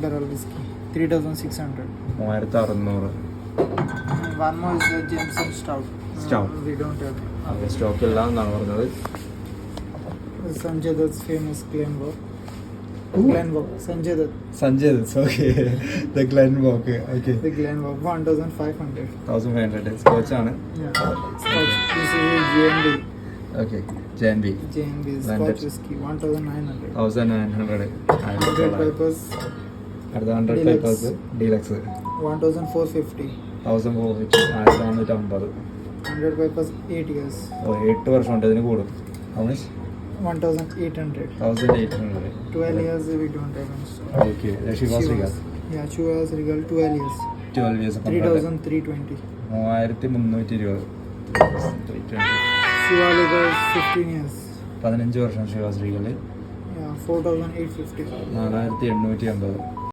barrel whiskey, 3,600. 3600. One more is the Jameson Stout. Stout. We don't have. Okay, സ്റ്റോക്കില്ല എന്നാണ് പറഞ്ഞത്. Sanjay Dutt's famous Glenbow. Sanjay Dutt. Sanjay Dutt, okay. The Glenbow, okay. The Glenbow, 1,500. 1500. സ്കോച്ചാണ്. Yeah. Scotch. This is JNB. Okay, JNB. JNB Blended. Scotch whiskey, 1,900. 1900. 100 peppers, അടുത്ത 100 Deluxe. Papers deluxe 1,450. 1450. 100 peppers, 8 years, 8 വർഷം ഉണ്ട് ഇതിന് കൂടും. How much? 1,800. 1800. 12 years we don't have any stock. Okay, Chivas Regal. Yeah, Chivas Regal, 12 years. 12 years. 3,320. 3320. 320. Shiva Regal, 15 years. 15 വർഷം Chivas Regal. Yeah, 4,850. 4850.